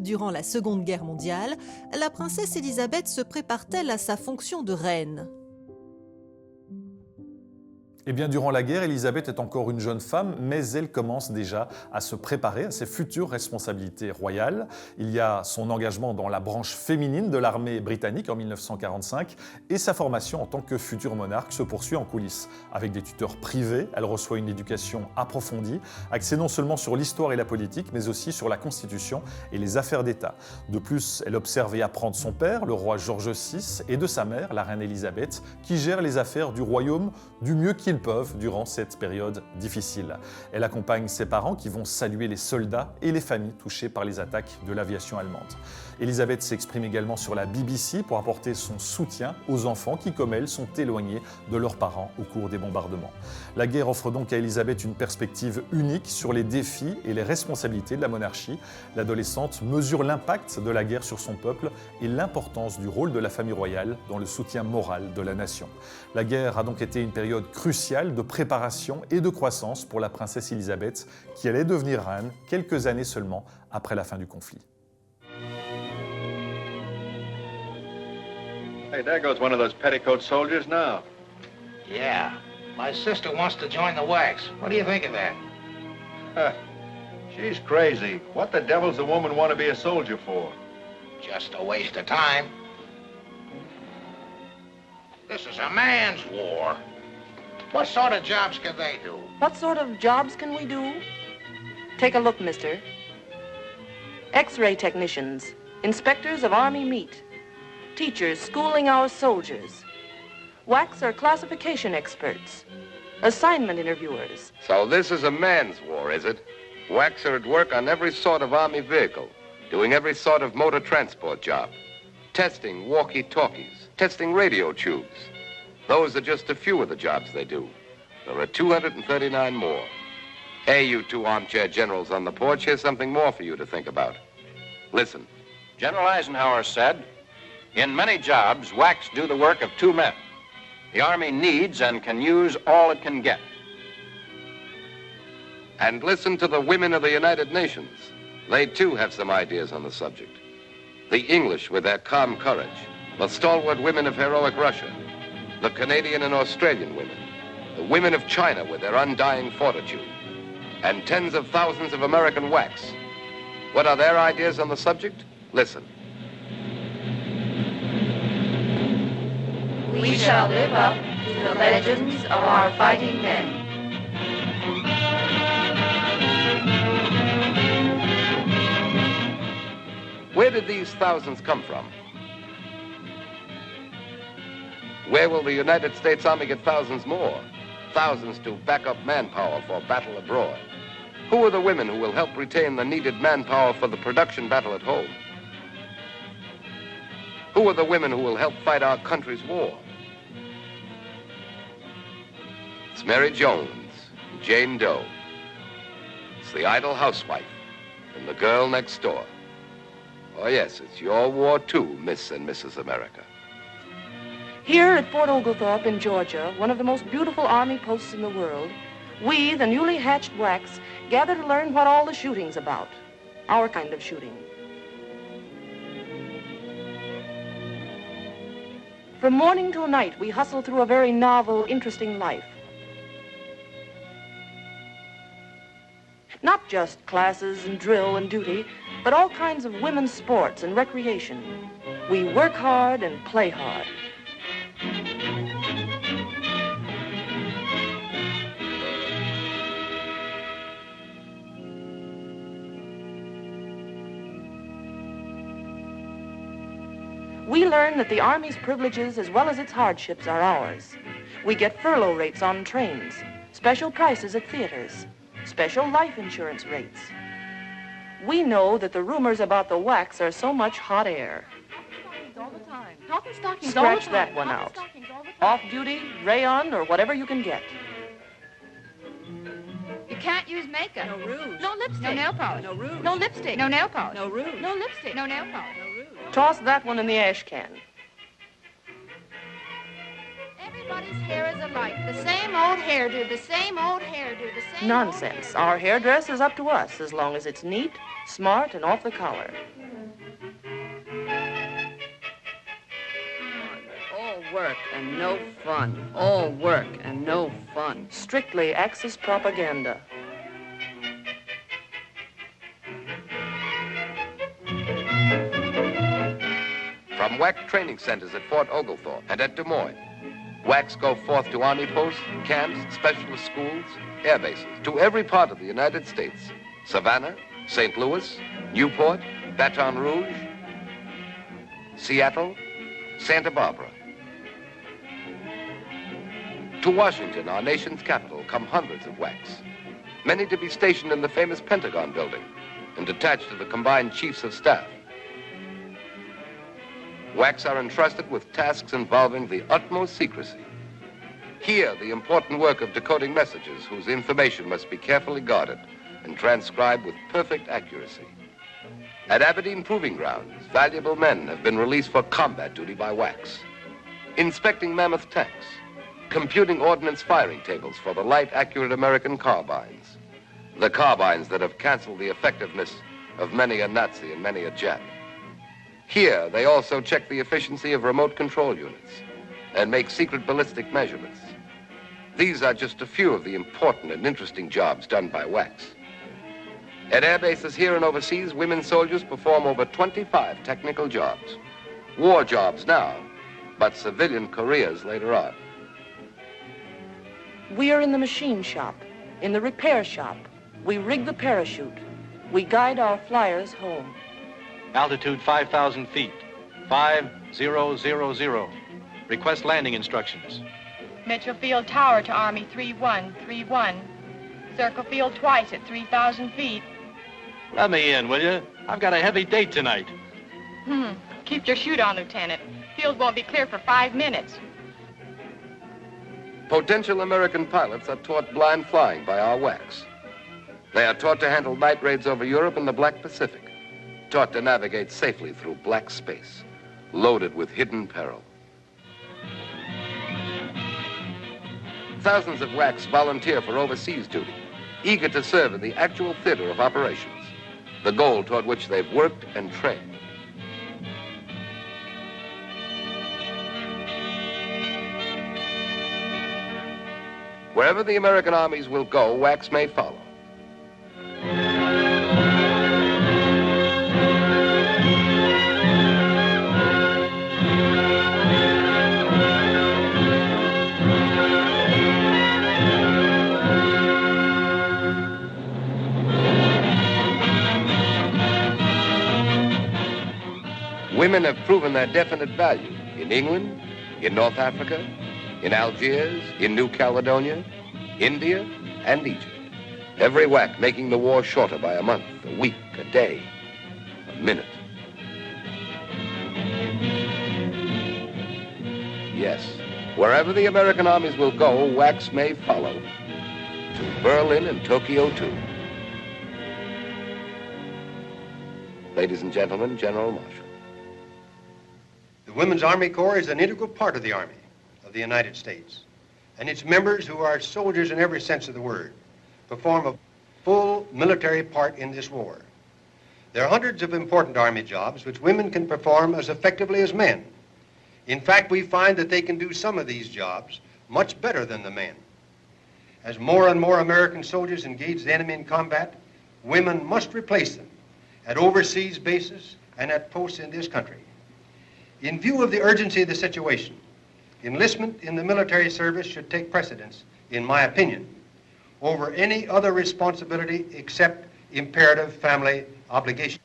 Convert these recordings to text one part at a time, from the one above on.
durant la Seconde Guerre mondiale, la princesse Elizabeth se prépare-t-elle à sa fonction de reine ? Eh bien, durant la guerre, Elizabeth est encore une jeune femme, mais elle commence déjà à se préparer à ses futures responsabilités royales. Il y a son engagement dans la branche féminine de l'armée britannique en 1945 et sa formation en tant que future monarque se poursuit en coulisses. Avec des tuteurs privés, elle reçoit une éducation approfondie, axée non seulement sur l'histoire et la politique, mais aussi sur la Constitution et les affaires d'État. De plus, elle observe et apprend de son père, le roi George VI, et de sa mère, la reine Elizabeth, qui gère les affaires du royaume du mieux qu'ils peuvent durant cette période difficile. Elle accompagne ses parents qui vont saluer les soldats et les familles touchées par les attaques de l'aviation allemande. Elizabeth s'exprime également sur la BBC pour apporter son soutien aux enfants qui, comme elle, sont éloignés de leurs parents au cours des bombardements. La guerre offre donc à Elizabeth une perspective unique sur les défis et les responsabilités de la monarchie. L'adolescente mesure l'impact de la guerre sur son peuple et l'importance du rôle de la famille royale dans le soutien moral de la nation. La guerre a donc été une période cruciale de préparation et de croissance pour la princesse Elizabeth, qui allait devenir reine quelques années seulement après la fin du conflit. Hey, there goes one of those petticoat soldiers now. Yeah. My sister wants to join the wax. What do you think of that? She's crazy. What the devil's a woman want to be a soldier for? Just a waste of time. This is a man's war. What sort of jobs can they do? What sort of jobs can we do? Take a look, mister. X-ray technicians, inspectors of army meat, teachers schooling our soldiers, wax or classification experts, assignment interviewers. So this is a man's war, is it? Wax are at work on every sort of army vehicle, doing every sort of motor transport job, testing walkie-talkies, testing radio tubes. Those are just a few of the jobs they do. There are 239 more. Hey, you two armchair generals on the porch, here's something more for you to think about. Listen. General Eisenhower said, "In many jobs, wax do the work of two men. The Army needs and can use all it can get." And listen to the women of the United Nations. They too have some ideas on the subject. The English with their calm courage, the stalwart women of heroic Russia, the Canadian and Australian women, the women of China with their undying fortitude, and tens of thousands of American wax. What are their ideas on the subject? Listen. We shall live up to the legends of our fighting men. Where did these thousands come from? Where will the United States Army get thousands more? Thousands to back up manpower for battle abroad. Who are the women who will help retain the needed manpower for the production battle at home? Who are the women who will help fight our country's war? It's Mary Jones, Jane Doe. It's the idle housewife and the girl next door. Oh yes, it's your war too, Miss and Mrs. America. Here at Fort Oglethorpe in Georgia, one of the most beautiful army posts in the world, we, the newly hatched wax, gather to learn what all the shooting's about. Our kind of shooting. From morning till night, we hustle through a very novel, interesting life. Not just classes and drill and duty, but all kinds of women's sports and recreation. We work hard and play hard. We learn that the Army's privileges as well as its hardships are ours. We get furlough rates on trains, special prices at theaters, special life insurance rates. We know that the rumors about the wax are so much hot air. All the time. Health and stockings all the time. Scratch that one out. Off-duty, rayon, or whatever you can get. You can't use makeup. No rouge. No lipstick. No nail polish. No rouge. No lipstick. No nail polish. No rouge. No lipstick. No nail polish. No rouge. Toss that one in the ash can. Every Everybody's hair is alike. The same old hairdo, the same old hairdo, the same Nonsense. Our hairdress is up to us as long as it's neat, smart, and off the collar. All work and no fun. All work and no fun. Strictly Axis propaganda. From WAC training centers at Fort Oglethorpe and at Des Moines, WACs go forth to army posts, camps, specialist schools, air bases, to every part of the United States. Savannah, St. Louis, Newport, Baton Rouge, Seattle, Santa Barbara. To Washington, our nation's capital, come hundreds of WACs, many to be stationed in the famous Pentagon building and attached to the combined chiefs of staff. WACs are entrusted with tasks involving the utmost secrecy. Here, the important work of decoding messages whose information must be carefully guarded and transcribed with perfect accuracy. At Aberdeen Proving Grounds, valuable men have been released for combat duty by WACs, inspecting mammoth tanks, computing ordnance firing tables for the light, accurate American carbines, the carbines that have canceled the effectiveness of many a Nazi and many a Jap. Here, they also check the efficiency of remote control units and make secret ballistic measurements. These are just a few of the important and interesting jobs done by WACs. At air bases here and overseas, women soldiers perform over 25 technical jobs. War jobs now, but civilian careers later on. We are in the machine shop, in the repair shop. We rig the parachute. We guide our flyers home. Altitude 5,000 feet, 5000. Request landing instructions. Mitchell Field Tower to Army 3131. Circle field twice at 3,000 feet. Let me in, will you? I've got a heavy date tonight. Keep your chute on, Lieutenant. Field won't be clear for 5 minutes. Potential American pilots are taught blind flying by our WACs. They are taught to handle night raids over Europe and the Black Pacific, taught to navigate safely through black space, loaded with hidden peril. Thousands of WACs volunteer for overseas duty, eager to serve in the actual theater of operations, the goal toward which they've worked and trained. Wherever the American armies will go, WACs may follow. Women have proven their definite value in England, in North Africa, in Algiers, in New Caledonia, India, and Egypt. Every WAC making the war shorter by a month, a week, a day, a minute. Yes, wherever the American armies will go, WACs may follow. To Berlin and Tokyo, too. Ladies and gentlemen, General Marshall. The Women's Army Corps is an integral part of the Army of the United States, and its members, who are soldiers in every sense of the word, perform a full military part in this war. There are hundreds of important Army jobs which women can perform as effectively as men. In fact, we find that they can do some of these jobs much better than the men. As more and more American soldiers engage the enemy in combat, women must replace them at overseas bases and at posts in this country. In view of the urgency of the situation, enlistment in the military service should take precedence, in my opinion, over any other responsibility except imperative family obligation.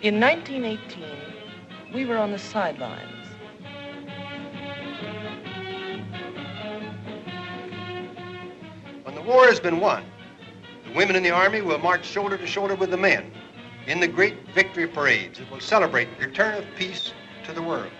In 1918, we were on the sidelines. When the war has been won, the women in the Army will march shoulder to shoulder with the men in the great victory parades that will celebrate the return of peace to the world.